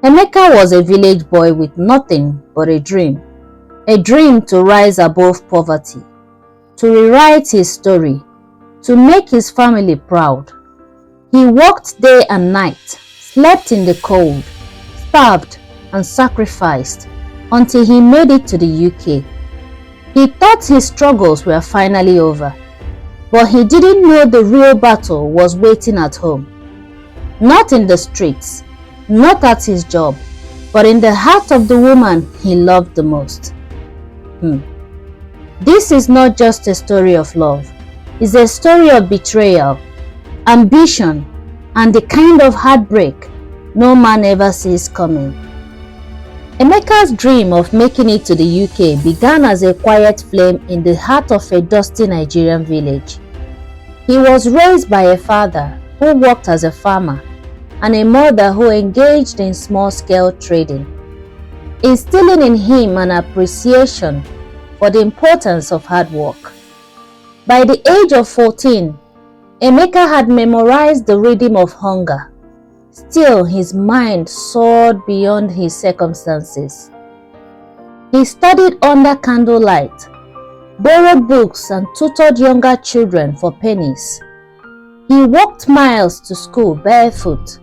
Emeka was a village boy with nothing but a dream to rise above poverty, to rewrite his story, to make his family proud. He worked day and night, slept in the cold, starved and sacrificed until he made it to the UK. He thought his struggles were finally over, but he didn't know the real battle was waiting at home. Not in the streets, not at his job, but in the heart of the woman he loved the most. This is not just a story of love. It's a story of betrayal, ambition, and the kind of heartbreak no man ever sees coming. Emeka's dream of making it to the UK began as a quiet flame in the heart of a dusty Nigerian village. He was raised by a father who worked as a farmer and a mother who engaged in small-scale trading, instilling in him an appreciation for the importance of hard work. By the age of 14, Emeka had memorized the rhythm of hunger. Still, his mind soared beyond his circumstances. He studied under candlelight, borrowed books and tutored younger children for pennies. He walked miles to school barefoot,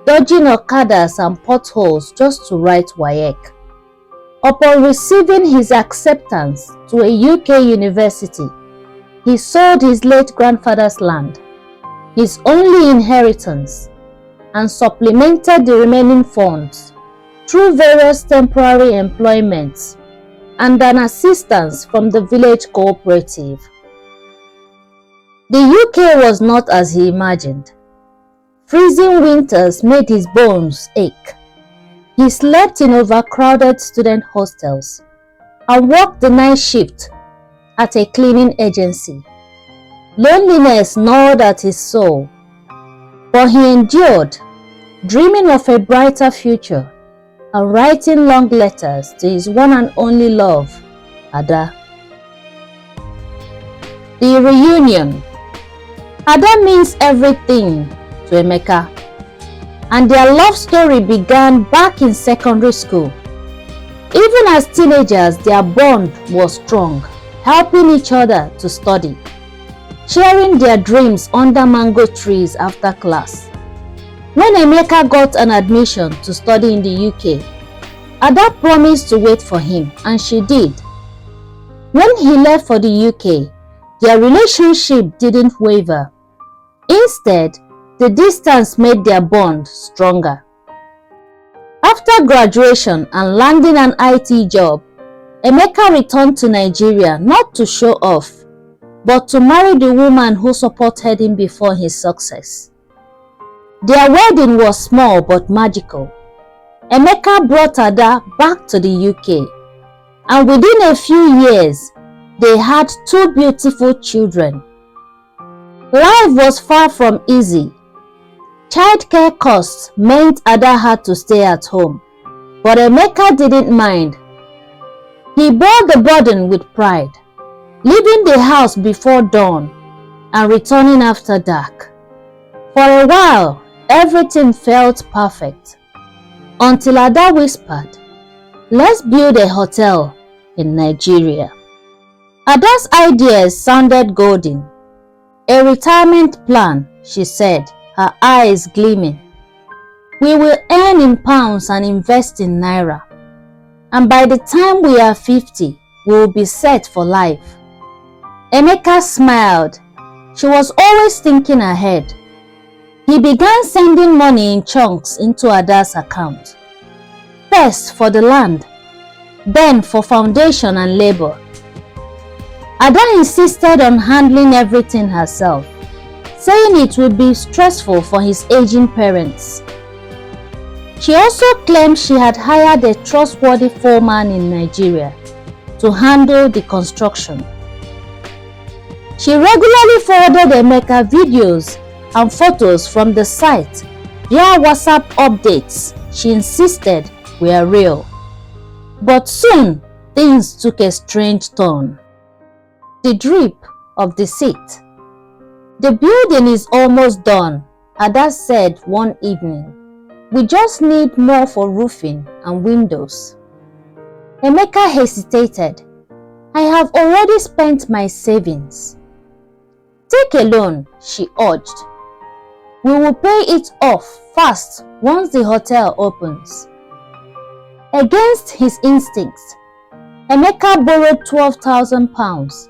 dodging okadas and potholes just to write WAEC. Upon receiving his acceptance to a UK university, he sold his late grandfather's land, his only inheritance, and supplemented the remaining funds through various temporary employments and an assistance from the village cooperative. The UK was not as he imagined. Freezing winters made his bones ache. He slept in overcrowded student hostels and worked the night shift at a cleaning agency. Loneliness gnawed at his soul, but he endured, dreaming of a brighter future and writing long letters to his one and only love, Ada. The reunion. Ada means everything to Emeka, and their love story began back in secondary school. Even as teenagers, their bond was strong, helping each other to study, sharing their dreams under mango trees after class. When Emeka got an admission to study in the UK, Ada promised to wait for him, and she did. When he left for the UK, their relationship didn't waver. Instead, the distance made their bond stronger. After graduation and landing an IT job, Emeka returned to Nigeria not to show off, but to marry the woman who supported him before his success. Their wedding was small but magical. Emeka brought Ada back to the UK, and within a few years, they had 2 beautiful children. Life was far from easy. Childcare costs meant Ada had to stay at home, but Emeka didn't mind. He bore the burden with pride, leaving the house before dawn and returning after dark. For a while, everything felt perfect, until Ada whispered, "Let's build a hotel in Nigeria." Ada's ideas sounded golden. "A retirement plan," she said, her eyes gleaming. "We will earn in pounds and invest in naira. And by the time we are 50, we will be set for life." Emeka smiled. She was always thinking ahead. He began sending money in chunks into Ada's account. First for the land, then for foundation and labor. Ada insisted on handling everything herself, saying it would be stressful for his aging parents. She also claimed she had hired a trustworthy foreman in Nigeria to handle the construction. She regularly forwarded Emeka videos and photos from the site via WhatsApp updates she insisted were real. But soon, things took a strange turn. The drip of the seat. "The building is almost done," Ada said one evening. We just need more for roofing and windows. Emeka hesitated. I have already spent my savings. Take a loan, she urged. We will pay it off fast once the hotel opens. Against his instincts, Emeka borrowed £12,000,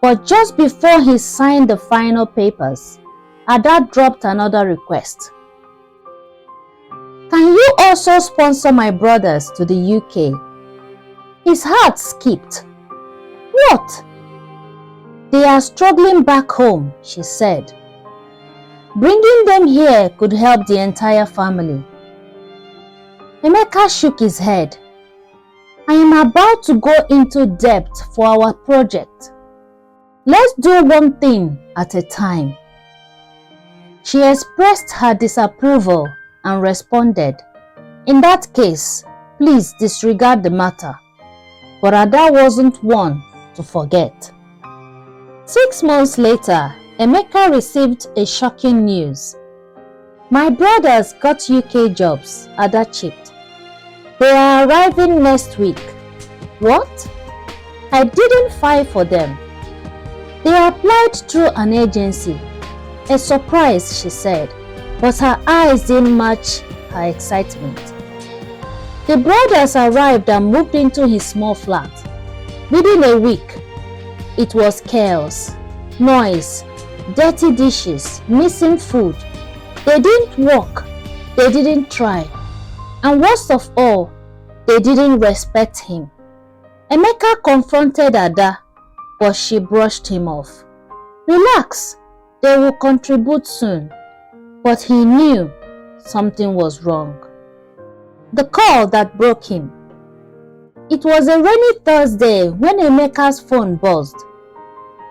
but just before he signed the final papers, Ada dropped another request. Can you also sponsor my brothers to the UK? His heart skipped. What? They are struggling back home, she said. Bringing them here could help the entire family. Emeka shook his head. I am about to go into debt for our project. Let's do one thing at a time. She expressed her disapproval and responded, in that case, please disregard the matter. But Ada wasn't one to forget. 6 months later, Emeka received a shocking news. My brothers got UK jobs, Ada chipped. They are arriving next week. What? I didn't file for them. They applied through an agency. A surprise, she said, but her eyes didn't match her excitement. The brothers arrived and moved into his small flat. Within a week, it was chaos, noise, dirty dishes, missing food. They didn't work, they didn't try, and worst of all, they didn't respect him. Emeka confronted Ada, but she brushed him off. Relax, they will contribute soon. But he knew something was wrong. The call that broke him. It was a rainy Thursday when Emeka's phone buzzed.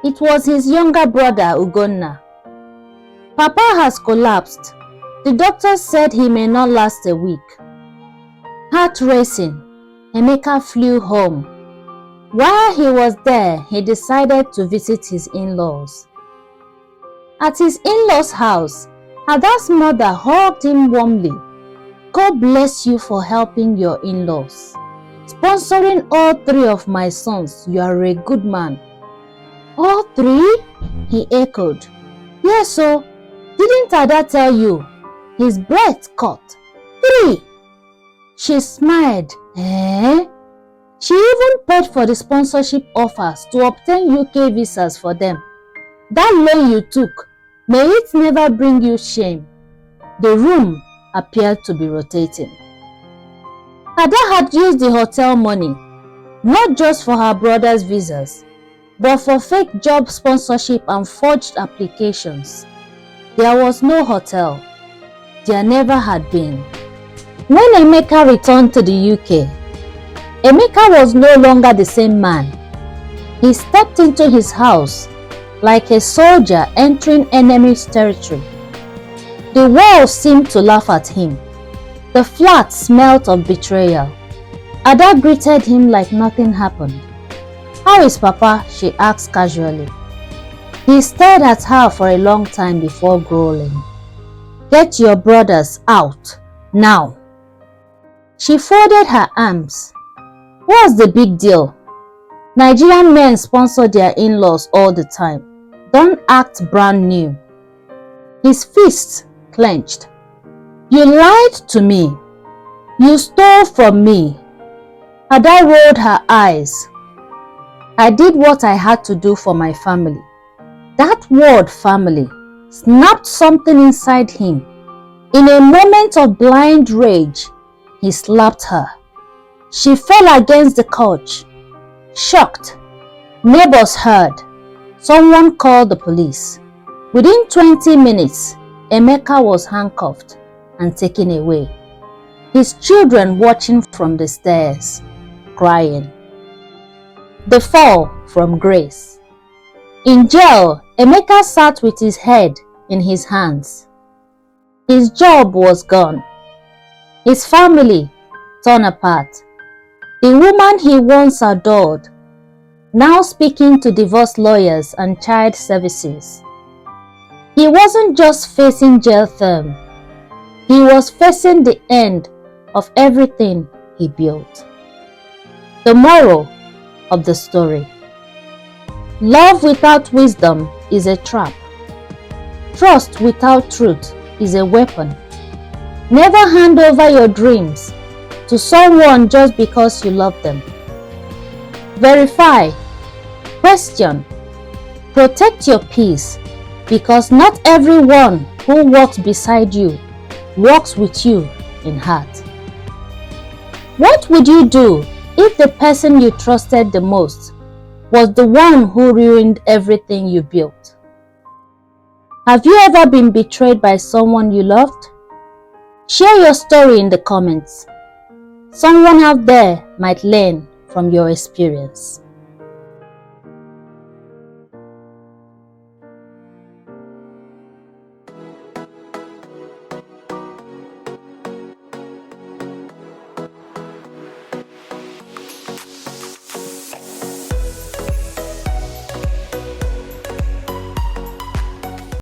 It was his younger brother, Ugonna. Papa has collapsed. The doctor said he may not last a week. Heart racing, Emeka flew home. While he was there, he decided to visit his in-laws. At his in-laws' house, Ada's mother hugged him warmly. God bless you for helping your in-laws. Sponsoring all 3 of my sons, you are a good man. All 3? He echoed. Yes, so didn't Ada tell you? His breath caught. 3! She smiled. Eh? She even paid for the sponsorship offers to obtain UK visas for them. That loan you took, may it never bring you shame. The room appeared to be rotating. Ada had used the hotel money, not just for her brother's visas, but for fake job sponsorship and forged applications. There was no hotel. There never had been. When Emeka returned to the UK, Emeka was no longer the same man. He stepped into his house like a soldier entering enemy's territory. The walls seemed to laugh at him. The flat smelt of betrayal. Ada greeted him like nothing happened. How is Papa? She asked casually. He stared at her for a long time before growling. Get your brothers out, now. She folded her arms. What's the big deal? Nigerian men sponsor their in-laws all the time. Don't act brand new. His fists clenched. You lied to me. You stole from me. Ada rolled her eyes. I did what I had to do for my family. That word family snapped something inside him. In a moment of blind rage, he slapped her. She fell against the couch. Shocked, neighbors heard. Someone called the police. Within 20 minutes, Emeka was handcuffed and taken away. His children watching from the stairs, crying. The fall from grace. In jail, Emeka sat with his head in his hands. His job was gone. His family torn apart. The woman he once adored, now speaking to divorce lawyers and child services. He wasn't just facing jail term. He was facing the end of everything he built. The moral of the story: love without wisdom is a trap. Trust without truth is a weapon. Never hand over your dreams to someone just because you love them. Verify, question, protect your peace, because not everyone who walks beside you walks with you in heart. What would you do if the person you trusted the most was the one who ruined everything you built? Have you ever been betrayed by someone you loved? Share your story in the comments. Someone out there might learn from your experience.